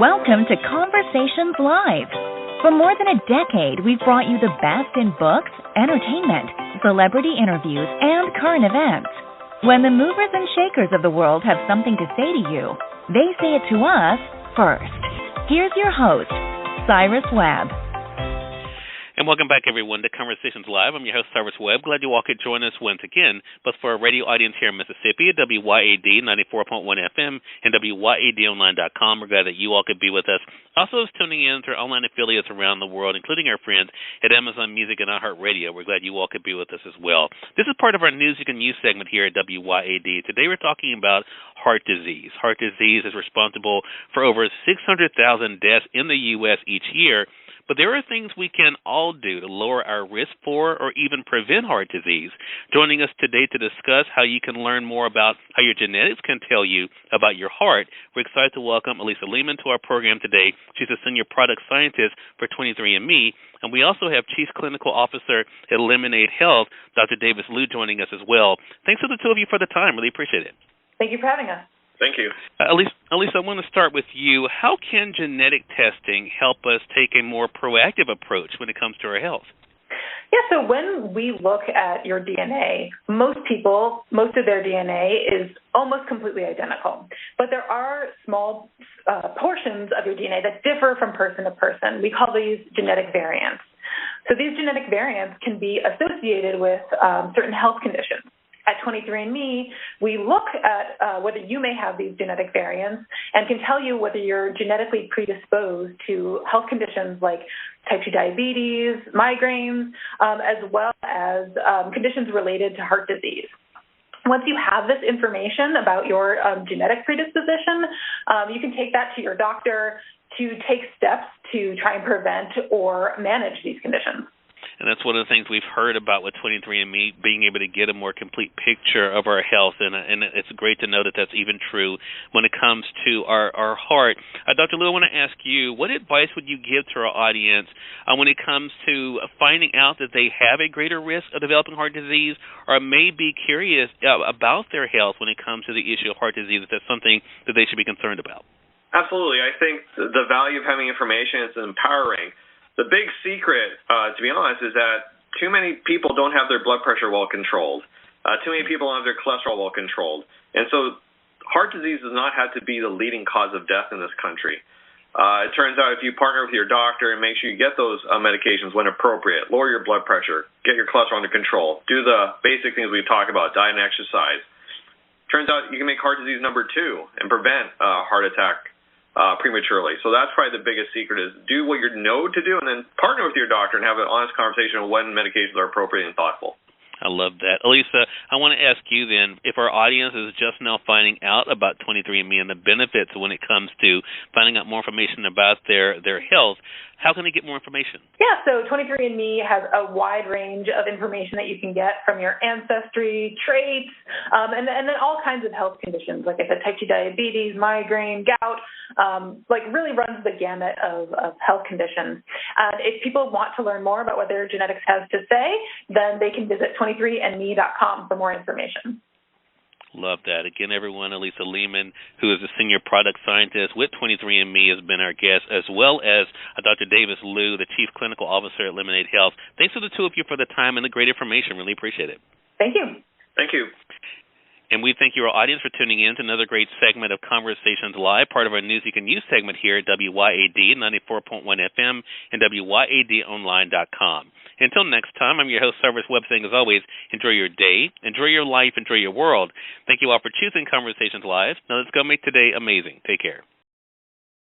Welcome to Conversations Live. For more than a decade, we've brought you the best in books, entertainment, celebrity interviews, and current events. When the movers and shakers of the world have something to say to you, they say it to us first. Here's your host, Cyrus Webb. And welcome back, everyone, to Conversations Live. I'm your host, Cyrus Webb. Glad you all could join us once again. But for our radio audience here in Mississippi at WYAD 94.1 FM and WYADonline.com, we're glad that you all could be with us. Also, tuning in to our online affiliates around the world, including our friends at Amazon Music and iHeartRadio. We're glad you all could be with us as well. This is part of our News You Can Use segment here at WYAD. Today we're talking about heart disease. Heart disease is responsible for over 600,000 deaths in the U.S. each year. But there are things we can all do to lower our risk for or even prevent heart disease. Joining us today to discuss how you can learn more about how your genetics can tell you about your heart, we're excited to welcome Alisa Lehman to our program today. She's a senior product scientist for 23andMe, and we also have Chief Clinical Officer at Lemonade Health, Dr. Davis Liu, joining us as well. Thanks to the two of you for the time. Really appreciate it. Thank you for having us. Thank you. Alisa, I want to start with you. How can genetic testing help us take a more proactive approach when it comes to our health? Yeah, so when we look at your DNA, most of their DNA is almost completely identical. But there are small portions of your DNA that differ from person to person. We call these genetic variants. So these genetic variants can be associated with certain health conditions. At 23andMe, we look at whether you may have these genetic variants and can tell you whether you're genetically predisposed to health conditions like type 2 diabetes, migraines, as well as conditions related to heart disease. Once you have this information about your genetic predisposition, you can take that to your doctor to take steps to try and prevent or manage these conditions. And that's one of the things we've heard about with 23andMe, being able to get a more complete picture of our health. And it's great to know that that's even true when it comes to our heart. Dr. Liu, I want to ask you, what advice would you give to our audience when it comes to finding out that they have a greater risk of developing heart disease or may be curious about their health when it comes to the issue of heart disease, if that's something that they should be concerned about? Absolutely. I think the value of having information is empowering. The big secret, to be honest, is that too many people don't have their blood pressure well controlled. Too many people don't have their cholesterol well controlled. And so heart disease does not have to be the leading cause of death in this country. It turns out if you partner with your doctor and make sure you get those medications when appropriate, lower your blood pressure, get your cholesterol under control, do the basic things we've talked about, diet and exercise, turns out you can make heart disease number 2 and prevent heart attack prematurely. So that's probably the biggest secret, is do what you know to do and then partner with your doctor and have an honest conversation on when medications are appropriate and thoughtful. I love that. Alisa, I want to ask you then, if our audience is just now finding out about 23andMe and the benefits when it comes to finding out more information about their health, how can they get more information? Yeah, so 23andMe has a wide range of information that you can get from your ancestry, traits, and then all kinds of health conditions. Like I said, type 2 diabetes, migraine, gout, really runs the gamut of health conditions. And if people want to learn more about what their genetics has to say, then they can visit 23andme.com for more information. Love that. Again, everyone, Alisa Lehman, who is a senior product scientist with 23andMe, has been our guest, as well as Dr. Davis Liu, the Chief Clinical Officer at Lemonade Health. Thanks to the two of you for the time and the great information. Really appreciate it. Thank you. Thank you. And we thank your audience for tuning in to another great segment of Conversations Live, part of our News You Can Use segment here at WYAD 94.1 FM and WYADonline.com. Until next time, I'm your host, Cyrus Webb, saying, as always, enjoy your day, enjoy your life, enjoy your world. Thank you all for choosing Conversations Live. Now let's go make today amazing. Take care.